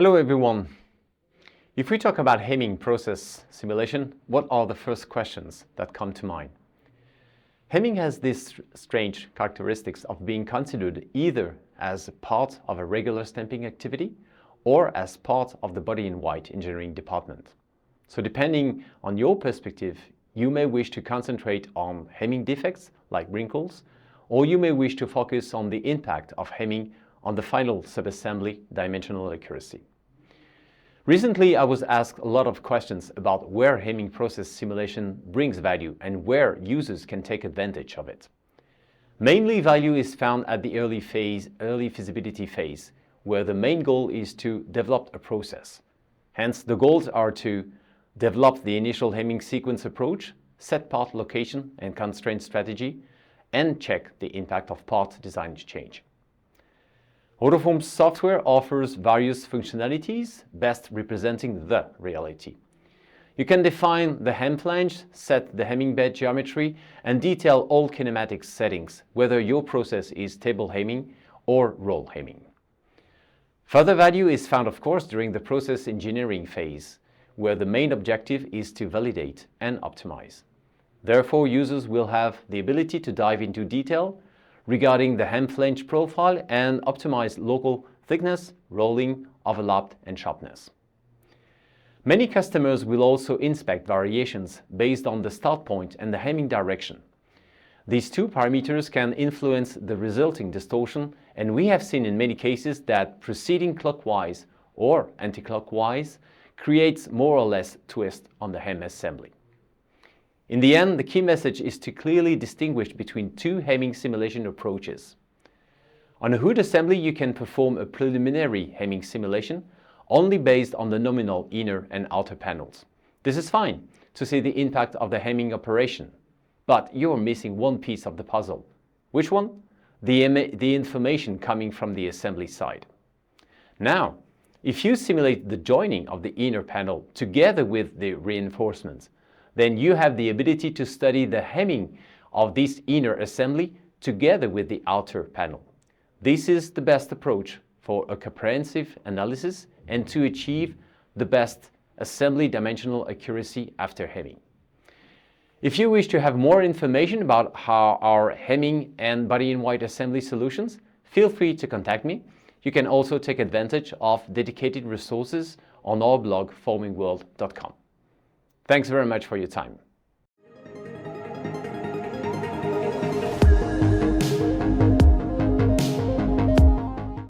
Hello everyone. If we talk about hemming process simulation, what are the first questions that come to mind? Hemming has this strange characteristics of being considered either as part of a regular stamping activity or as part of the body in white engineering department. So depending on your perspective, you may wish to concentrate on hemming defects like wrinkles, or you may wish to focus on the impact of hemming on the final subassembly dimensional accuracy. Recently, I was asked a lot of questions about where hemming process simulation brings value and where users can take advantage of it. Mainly, value is found at the early feasibility phase, where the main goal is to develop a process. Hence, the goals are to develop the initial hemming sequence approach, set part location and constraint strategy, and check the impact of part design change. AutoForm's software offers various functionalities, best representing the reality. You can define the hem flange, set the hemming bed geometry, and detail all kinematic settings, whether your process is table hemming or roll hemming. Further value is found, of course, during the process engineering phase, where the main objective is to validate and optimize. Therefore, users will have the ability to dive into detail regarding the hem flange profile and optimize local thickness, rolling, overlap, and sharpness. Many customers will also inspect variations based on the start point and the hemming direction. These two parameters can influence the resulting distortion, and we have seen in many cases that proceeding clockwise or anti-clockwise creates more or less twist on the hem assembly. In the end, the key message is to clearly distinguish between two hemming simulation approaches. On a hood assembly, you can perform a preliminary hemming simulation only based on the nominal inner and outer panels. This is fine to see the impact of the hemming operation, but you're missing one piece of the puzzle. Which one? The information coming from the assembly side. Now, if you simulate the joining of the inner panel together with the reinforcements, then you have the ability to study the hemming of this inner assembly together with the outer panel. This is the best approach for a comprehensive analysis and to achieve the best assembly dimensional accuracy after hemming. If you wish to have more information about how our hemming and body in white assembly solutions, feel free to contact me. You can also take advantage of dedicated resources on our blog formingworld.com. Thanks very much for your time.